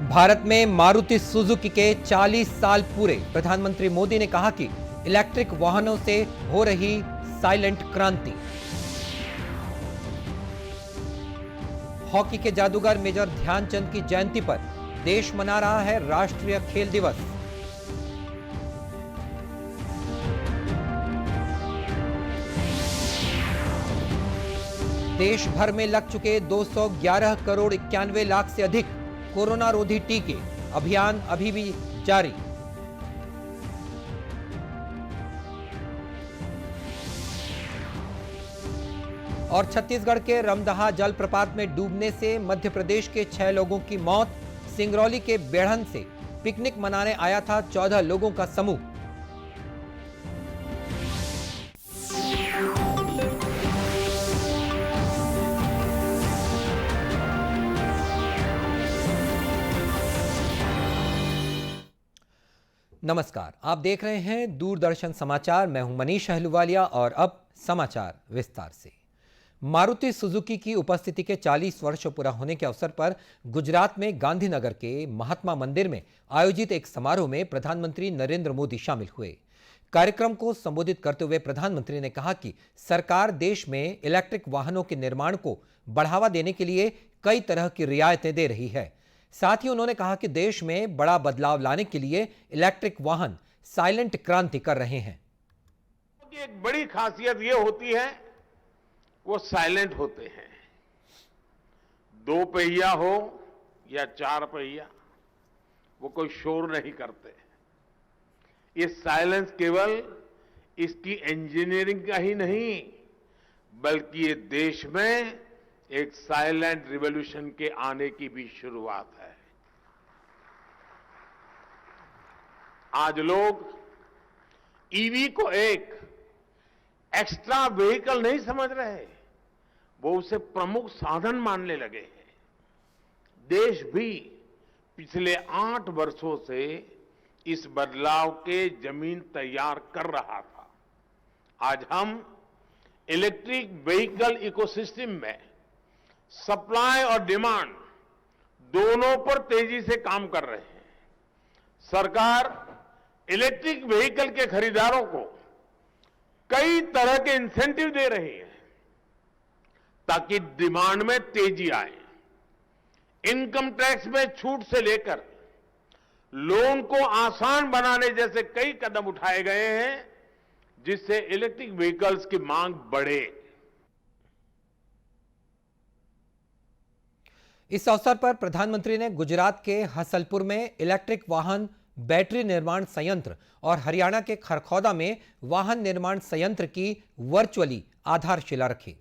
भारत में मारुति सुजुकी के 40 साल पूरे। प्रधानमंत्री मोदी ने कहा कि इलेक्ट्रिक वाहनों से हो रही साइलेंट क्रांति। हॉकी के जादूगर मेजर ध्यानचंद की जयंती पर देश मना रहा है राष्ट्रीय खेल दिवस। देश भर में लग चुके 211 करोड़ 91 लाख से अधिक कोरोना रोधी टीके। अभियान अभी भी जारी। और छत्तीसगढ़ के रमदहा जलप्रपात में डूबने से मध्य प्रदेश के 6 लोगों की मौत। सिंगरौली के बेढ़न से पिकनिक मनाने आया था 14 लोगों का समूह। नमस्कार, आप देख रहे हैं दूरदर्शन समाचार। मैं हूं मनीष अहलूवालिया और अब समाचार विस्तार से। मारुति सुजुकी की उपस्थिति के 40 वर्ष पूरा होने के अवसर पर गुजरात में गांधीनगर के महात्मा मंदिर में आयोजित एक समारोह में प्रधानमंत्री नरेंद्र मोदी शामिल हुए। कार्यक्रम को संबोधित करते हुए प्रधानमंत्री ने कहा कि सरकार देश में इलेक्ट्रिक वाहनों के निर्माण को बढ़ावा देने के लिए कई तरह की रियायतें दे रही है। साथ ही उन्होंने कहा कि देश में बड़ा बदलाव लाने के लिए इलेक्ट्रिक वाहन साइलेंट क्रांति कर रहे हैं। एक बड़ी खासियत यह होती है, वो साइलेंट होते हैं। 2 पहिया हो या 4 पहिया, वो कोई शोर नहीं करते। ये साइलेंस केवल इसकी इंजीनियरिंग का ही नहीं, बल्कि ये देश में एक साइलेंट रिवॉल्यूशन के आने की भी शुरुआत है। आज लोग ईवी को एक एक्स्ट्रा व्हीकल नहीं समझ रहे, वो उसे प्रमुख साधन मानने लगे हैं। देश भी पिछले 8 वर्षों से इस बदलाव के जमीन तैयार कर रहा था। आज हम इलेक्ट्रिक व्हीकल इकोसिस्टम में सप्लाई और डिमांड दोनों पर तेजी से काम कर रहे हैं। सरकार इलेक्ट्रिक व्हीकल के खरीदारों को कई तरह के इंसेंटिव दे रही है ताकि डिमांड में तेजी आए। इनकम टैक्स में छूट से लेकर लोन को आसान बनाने जैसे कई कदम उठाए गए हैं, जिससे इलेक्ट्रिक व्हीकल्स की मांग बढ़े। इस अवसर पर प्रधानमंत्री ने गुजरात के हसलपुर में इलेक्ट्रिक वाहन बैटरी निर्माण संयंत्र और हरियाणा के खरखौदा में वाहन निर्माण संयंत्र की वर्चुअली आधारशिला रखी।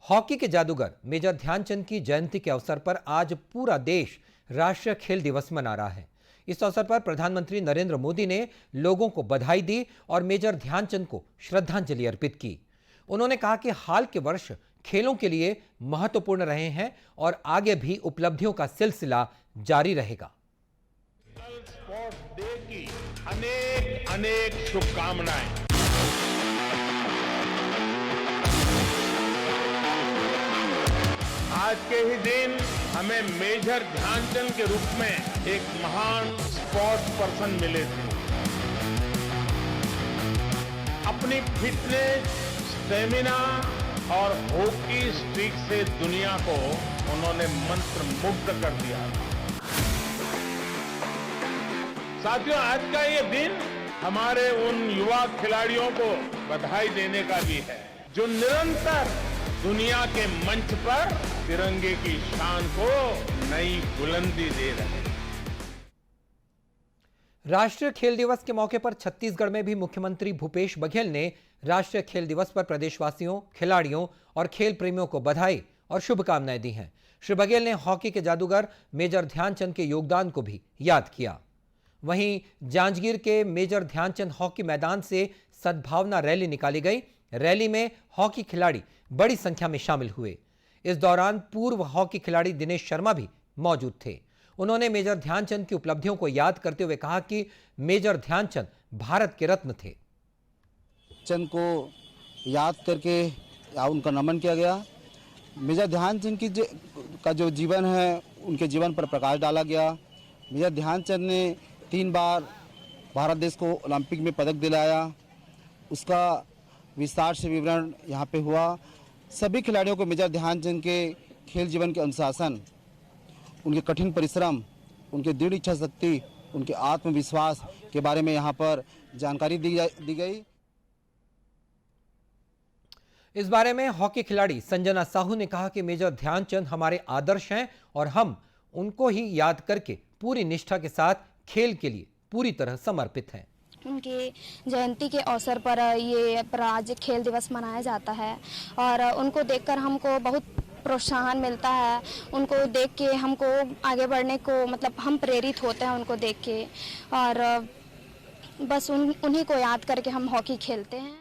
हॉकी के जादूगर मेजर ध्यानचंद की जयंती के अवसर पर आज पूरा देश राष्ट्रीय खेल दिवस मना रहा है। इस अवसर पर प्रधानमंत्री नरेंद्र मोदी ने लोगों को बधाई दी और मेजर ध्यानचंद को श्रद्धांजलि अर्पित की। उन्होंने कहा कि हाल के वर्ष खेलों के लिए महत्वपूर्ण रहे हैं और आगे भी उपलब्धियों का सिलसिला जारी रहेगा। स्पोर्ट्स डे की अनेक अनेक शुभकामनाएं। आज के ही दिन हमें मेजर ध्यानचंद के रूप में एक महान स्पोर्ट्स पर्सन मिले थे। अपनी फिटनेस, स्टेमिना और हॉकी स्टिक से दुनिया को उन्होंने मंत्र मुग्ध कर दिया। साथियों, आज का ये दिन हमारे उन युवा खिलाड़ियों को बधाई देने का भी है जो निरंतर दुनिया के मंच पर तिरंगे की शान को नई बुलंदी दे रहे हैं। राष्ट्रीय खेल दिवस के मौके पर छत्तीसगढ़ में भी मुख्यमंत्री भूपेश बघेल ने राष्ट्रीय खेल दिवस पर प्रदेशवासियों, खिलाड़ियों और खेल प्रेमियों को बधाई और शुभकामनाएं दी हैं। श्री बघेल ने हॉकी के जादूगर मेजर ध्यानचंद के योगदान को भी याद किया। वहीं जांजगीर के मेजर ध्यानचंद हॉकी मैदान से सद्भावना रैली निकाली गई। रैली में हॉकी खिलाड़ी बड़ी संख्या में शामिल हुए। इस दौरान पूर्व हॉकी खिलाड़ी दिनेश शर्मा भी मौजूद थे। उन्होंने मेजर ध्यानचंद की उपलब्धियों को याद करते हुए कहा कि मेजर ध्यानचंद भारत के रत्न थे। चंद को याद करके उनका नमन किया गया। मेजर ध्यानचंद का जो जीवन है उनके जीवन पर प्रकाश डाला गया। मेजर ध्यानचंद ने 3 बार भारत देश को ओलंपिक में पदक दिलाया, उसका विस्तार से विवरण यहाँ पे हुआ। सभी खिलाड़ियों को मेजर ध्यानचंद के खेल जीवन के अनुशासन, उनके कठिन परिश्रम, उनके दृढ़ इच्छा शक्ति, उनके आत्मविश्वास के बारे में यहाँ पर जानकारी दी गई। इस बारे में हॉकी खिलाड़ी संजना साहू ने कहा कि मेजर ध्यानचंद हमारे आदर्श हैं और हम उनको ही याद करके पूरी निष्ठा के साथ खेल के लिए पूरी तरह समर्पित हैं। उनकी जयंती के अवसर पर ये राज्य खेल दिवस मनाया जाता है और उनको देखकर हमको बहुत प्रोत्साहन मिलता है। उनको देख के हमको आगे बढ़ने को मतलब हम प्रेरित होते हैं उनको देख के, और बस उन्हीं को याद करके हम हॉकी खेलते हैं।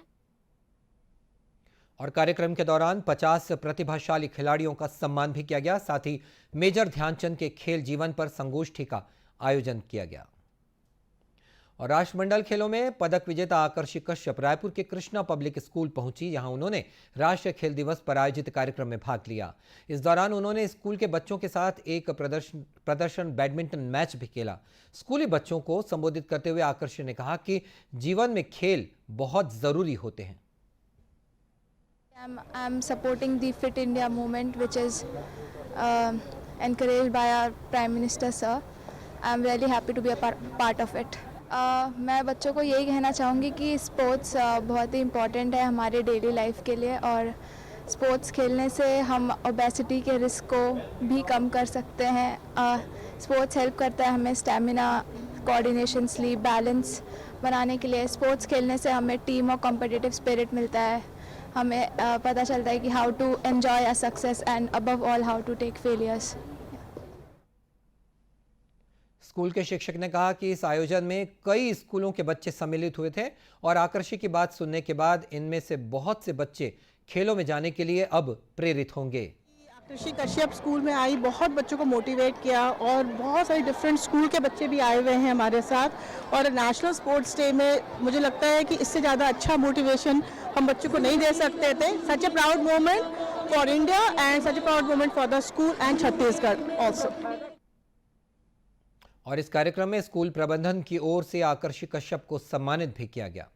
और कार्यक्रम के दौरान 50 प्रतिभाशाली खिलाड़ियों का सम्मान भी किया गया। साथ ही मेजर ध्यानचंद के खेल जीवन पर संगोष्ठी का आयोजन किया गया। और राष्ट्रमंडल खेलों में पदक विजेता आकर्षि कश्यप रायपुर के कृष्णा पब्लिक स्कूल पहुंची। यहां उन्होंने राष्ट्रीय खेल दिवस पर आयोजित कार्यक्रम में भाग लिया। इस दौरान उन्होंने स्कूल के बच्चों के साथ एक प्रदर्शन बैडमिंटन मैच भी खेला। स्कूली बच्चों को संबोधित करते हुए आकर्षि ने कहा कि जीवन में खेल बहुत जरूरी होते हैं। I'm supporting the Fit India movement, which is encouraged by our Prime Minister, sir. I'm really happy to be a part of it. मैं बच्चों को यही कहना चाहूँगी कि स्पोर्ट्स बहुत ही इम्पोर्टेंट है हमारे डेली लाइफ के लिए, और स्पोर्ट्स खेलने से हम ओबेसिटी के रिस्क को भी कम कर सकते हैं। स्पोर्ट्स हेल्प करता है हमें स्टैमिना, कोऑर्डिनेशन, स्लीप, बैलेंस बनाने के लिए। स्पोर्ट्स खेलने से हमें टीम और कॉम्पिटिटिव स्पिरिट मिलता है। हमें पता चलता है कि how to enjoy a success and above all how to take failures. School के शिक्षक ने कहा कि इस आयोजन में कई स्कूलों के बच्चे सम्मिलित हुए थे और आकर्षि की बात सुनने के बाद इनमें से बहुत से बच्चे खेलों में जाने के लिए अब प्रेरित होंगे। आकर्षि कश्यप स्कूल में आई, बहुत बच्चों को मोटिवेट किया और बहुत सारे डिफरेंट स्कूल के बच्चे भी आए हुए हैं हमारे साथ। और नेशनल स्पोर्ट्स डे में मुझे लगता है कि इससे ज़्यादा अच्छा मोटिवेशन हम बच्चों को नहीं दे सकते थे। Such a proud moment for India and such a proud moment for the school and Chhattisgarh also. और इस कार्यक्रम में स्कूल प्रबंधन की ओर से आकर्षि कश्यप को सम्मानित भी किया गया।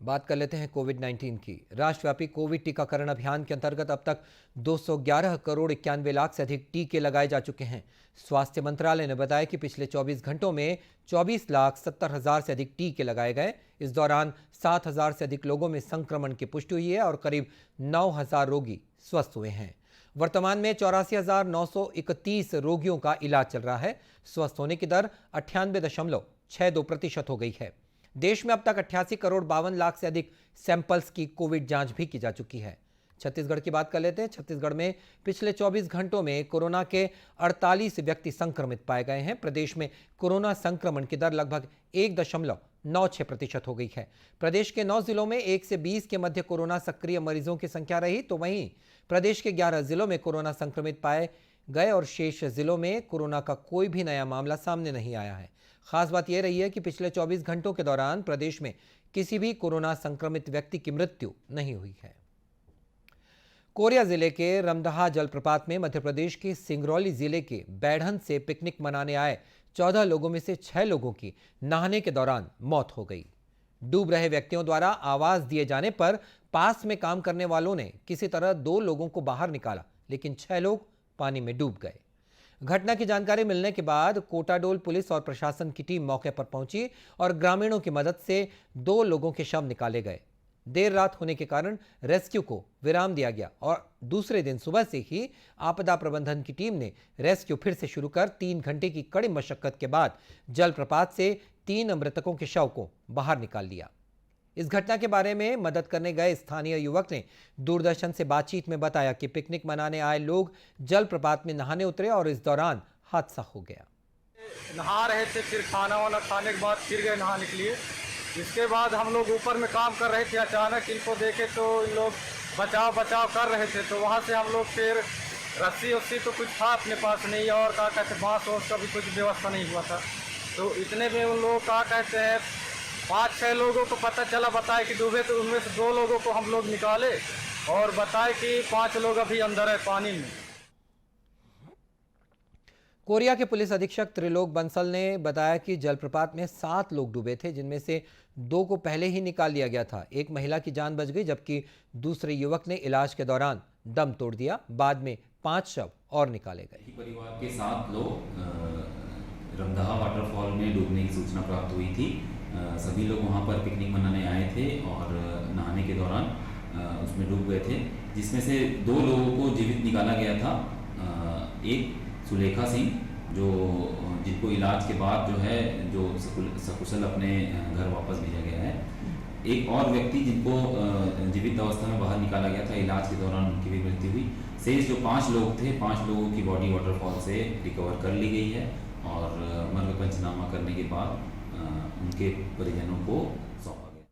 बात कर लेते हैं कोविड-19 की। राष्ट्रव्यापी कोविड टीकाकरण अभियान के अंतर्गत अब तक 211 करोड़ 91 लाख से अधिक टीके लगाए जा चुके हैं। स्वास्थ्य मंत्रालय ने बताया कि पिछले 24 घंटों में 24,70,000 से अधिक टीके लगाए गए। इस दौरान 7,000 से अधिक लोगों में संक्रमण की पुष्टि हुई है और करीब 9,000 रोगी स्वस्थ हुए हैं। वर्तमान में 84,931 रोगियों का इलाज चल रहा है। स्वस्थ होने की दर 98.62% हो गई है। देश में अब तक 88 करोड़ 52 लाख से अधिक सैंपल्स की कोविड जांच भी की जा चुकी है। छत्तीसगढ़ की बात कर लेते हैं। छत्तीसगढ़ में पिछले 24 घंटों में कोरोना के 48 व्यक्ति संक्रमित पाए गए हैं। प्रदेश में कोरोना संक्रमण की दर लगभग 1.96% हो गई है। प्रदेश के 9 जिलों में 1 से 20 के मध्य कोरोना सक्रिय मरीजों की संख्या रही, तो वहीं प्रदेश के 11 जिलों में कोरोना संक्रमित पाए गए और शेष जिलों में कोरोना का कोई भी नया मामला सामने नहीं आया है। खास बात यह रही है कि पिछले 24 घंटों के दौरान प्रदेश में किसी भी कोरोना संक्रमित व्यक्ति की मृत्यु नहीं हुई है। कोरिया जिले के रमदहा जलप्रपात में मध्य प्रदेश के सिंगरौली जिले के बैढ़न से पिकनिक मनाने आए 14 लोगों में से 6 लोगों की नहाने के दौरान मौत हो गई। डूब रहे व्यक्तियों द्वारा आवाज दिए जाने पर पास में काम करने वालों ने किसी तरह 2 लोगों को बाहर निकाला, लेकिन 6 लोग पानी में डूब गए। घटना की जानकारी मिलने के बाद कोटाडोल पुलिस और प्रशासन की टीम मौके पर पहुंची और ग्रामीणों की मदद से 2 लोगों के शव निकाले गए। देर रात होने के कारण रेस्क्यू को विराम दिया गया और दूसरे दिन सुबह से ही आपदा प्रबंधन की टीम ने रेस्क्यू फिर से शुरू कर 3 घंटे की कड़ी मशक्कत के बाद जलप्रपात से 3 मृतकों के शव को बाहर निकाल लिया। इस घटना के बारे में मदद करने गए स्थानीय युवक ने दूरदर्शन से बातचीत में बताया कि पिकनिक मनाने आए लोग जलप्रपात में नहाने उतरे और इस दौरान हादसा हो गया। नहा रहे थे, फिर खाना वाना खाने के बाद फिर गए नहाने के लिए। इसके बाद हम लोग ऊपर में काम कर रहे थे, अचानक इनको देखे तो इन लोग बचाव कर रहे थे। तो वहाँ से हम लोग फिर रस्सी तो कुछ था अपने पास नहीं, और क्या कहते बांस वाँस का भी कुछ व्यवस्था नहीं हुआ था। तो इतने में उन लोग क्या कहते हैं 5-6 लोगों को पता चला, बताए कि डूबे, तो उनमें से 2 लोगों को हम लोग निकाले और बताए कि 5 लोग अभी अंदर है पानी में। कोरिया के पुलिस अधीक्षक त्रिलोक बंसल ने बताया कि जलप्रपात में 7 लोग डूबे थे, जिनमें से 2 को पहले ही निकाल लिया गया था। एक महिला की जान बच गई, जबकि दूसरे युवक ने इलाज के दौरान दम तोड़ दिया। बाद में 5 शव और निकाले गए। परिवार के 7 लोग रमदहा वाटरफॉल में डूबने की सूचना प्राप्त हुई थी। सभी लोग वहां पर पिकनिक मनाने आए थे और नहाने के दौरान उसमें डूब गए थे, जिसमें से 2 लोगों को जीवित निकाला गया था। एक सुलेखा सिंह जिनको इलाज के बाद जो सकुशल अपने घर वापस भेजा गया है। एक और व्यक्ति जिनको जीवित अवस्था में बाहर निकाला गया था, इलाज के दौरान उनकी भी मृत्यु हुई। शेष जो 5 लोग थे, 5 लोगों की बॉडी वाटरफॉल से रिकवर कर ली गई है और मर्ग पंचनामा करने के बाद उनके परिजनों को सौंपा गया।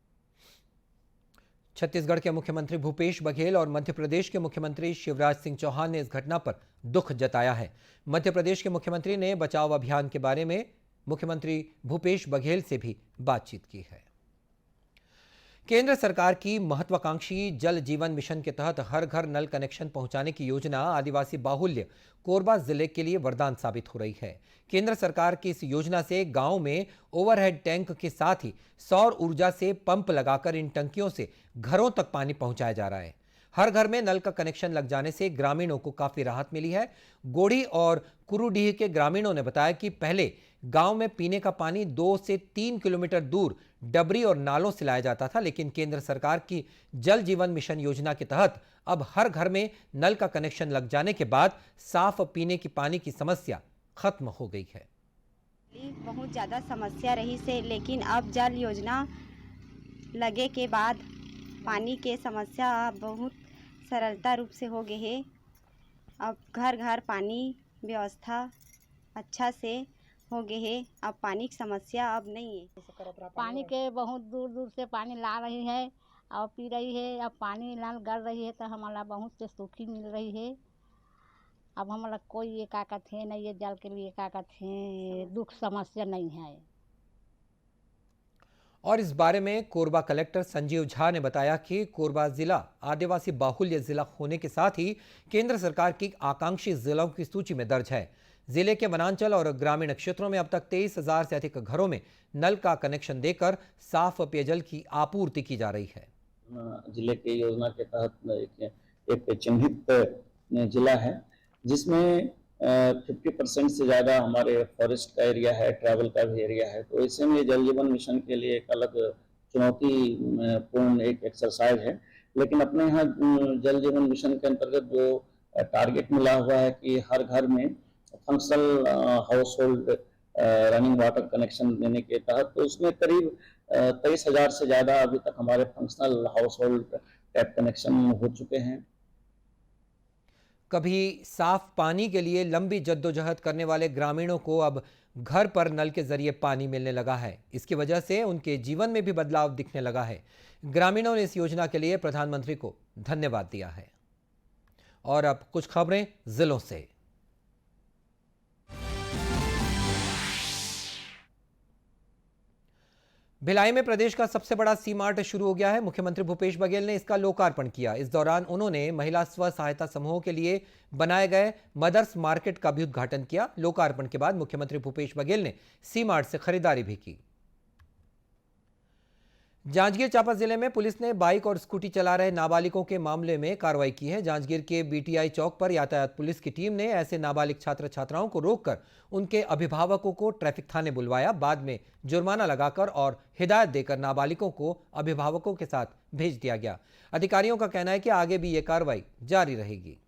छत्तीसगढ़ के मुख्यमंत्री भूपेश बघेल और मध्य प्रदेश के मुख्यमंत्री शिवराज सिंह चौहान ने इस घटना पर दुख जताया है। मध्य प्रदेश के मुख्यमंत्री ने बचाव अभियान के बारे में मुख्यमंत्री भूपेश बघेल से भी बातचीत की है। केंद्र सरकार की महत्वाकांक्षी जल जीवन मिशन के तहत हर घर नल कनेक्शन पहुंचाने की योजना आदिवासी बाहुल्य कोरबा जिले के लिए वरदान साबित हो रही है। केंद्र सरकार की इस योजना से गांव में ओवरहेड टैंक के साथ ही सौर ऊर्जा से पंप लगाकर इन टंकियों से घरों तक पानी पहुंचाया जा रहा है। हर घर में नल का कनेक्शन लग जाने से ग्रामीणों को काफी राहत मिली है। गोढ़ी और कुरुडीह के ग्रामीणों ने बताया कि पहले गांव में पीने का पानी 2 से 3 किलोमीटर दूर डबरी और नालों से लाया जाता था, लेकिन केंद्र सरकार की जल जीवन मिशन योजना के तहत अब हर घर में नल का कनेक्शन लग जाने के बाद साफ पीने की पानी की समस्या खत्म हो गई है। बहुत ज़्यादा समस्या रही से, लेकिन अब जल योजना लगे के बाद पानी के समस्या बहुत सरलता रूप से हो गए है। अब घर घर पानी व्यवस्था अच्छा से हो गए है। अब पानी की समस्या अब नहीं है। पानी के बहुत दूर दूर से पानी ला रही है और पी रही है। अब पानी नल गल रही है तो हमारा बहुत से सुखी मिल रही है। अब हमारा कोई ये का कहते हैं नहीं, ये जल के लिए का कहते हैं दुख समस्या नहीं है। और इस बारे में कोरबा कलेक्टर संजीव झा ने बताया कि कोरबा जिला आदिवासी बाहुल्य जिला होने के साथ ही केंद्र सरकार की आकांक्षी जिलों की सूची में दर्ज है। जिले के वनांचल और ग्रामीण क्षेत्रों में अब तक 23,000 से अधिक घरों में नल का कनेक्शन देकर साफ पेयजल की आपूर्ति की जा रही है। जिले के योजना के तहत एक चिन्हित जिला है जिसमें 50% से ज़्यादा हमारे फॉरेस्ट का एरिया है, ट्रैवल का भी एरिया है। तो ऐसे में जल जीवन मिशन के लिए एक अलग चुनौतीपूर्ण एक एक्सरसाइज है। लेकिन अपने यहाँ जल जीवन मिशन के अंतर्गत जो टारगेट मिला हुआ है कि हर घर में functional house hold running water connection देने के तहत, तो उसमें करीब 23,000 से ज़्यादा अभी तक हमारे functional house hold tap connection हो चुके हैं। कभी साफ पानी के लिए लंबी जद्दोजहद करने वाले ग्रामीणों को अब घर पर नल के जरिए पानी मिलने लगा है। इसकी वजह से उनके जीवन में भी बदलाव दिखने लगा है। ग्रामीणों ने इस योजना के लिए प्रधानमंत्री को धन्यवाद दिया है। और अब कुछ खबरें जिलों से। भिलाई में प्रदेश का सबसे बड़ा सी मार्ट शुरू हो गया है। मुख्यमंत्री भूपेश बघेल ने इसका लोकार्पण किया। इस दौरान उन्होंने महिला स्व सहायता समूहों के लिए बनाए गए मदर्स मार्केट का भी उद्घाटन किया। लोकार्पण के बाद मुख्यमंत्री भूपेश बघेल ने सी मार्ट से खरीदारी भी की। जांजगीर चांपा जिले में पुलिस ने बाइक और स्कूटी चला रहे नाबालिगों के मामले में कार्रवाई की है। जांजगीर के बीटीआई चौक पर यातायात पुलिस की टीम ने ऐसे नाबालिग छात्र छात्राओं को रोककर उनके अभिभावकों को ट्रैफिक थाने बुलवाया। बाद में जुर्माना लगाकर और हिदायत देकर नाबालिगों को अभिभावकों के साथ भेज दिया गया। अधिकारियों का कहना है कि आगे भी ये कार्रवाई जारी रहेगी।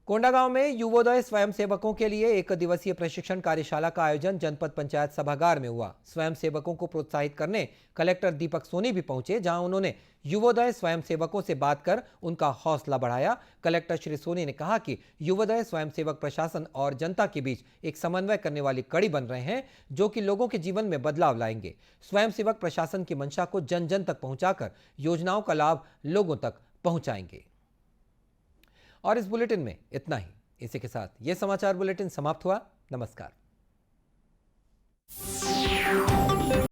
कोंडागांव में युवोदय स्वयंसेवकों के लिए 1 दिवसीय प्रशिक्षण कार्यशाला का आयोजन जनपद पंचायत सभागार में हुआ। स्वयंसेवकों को प्रोत्साहित करने कलेक्टर दीपक सोनी भी पहुंचे, जहां उन्होंने युवोदय स्वयंसेवकों से बात कर उनका हौसला बढ़ाया। कलेक्टर श्री सोनी ने कहा कि युवोदय स्वयंसेवक प्रशासन और जनता के बीच एक समन्वय करने वाली कड़ी बन रहे हैं, जो कि लोगों के जीवन में बदलाव लाएंगे। स्वयंसेवक प्रशासन की मंशा को जन जन तक पहुंचाकर योजनाओं का लाभ लोगों तक पहुंचाएंगे। और इस बुलेटिन में इतना ही। इसी के साथ ये समाचार बुलेटिन समाप्त हुआ। नमस्कार।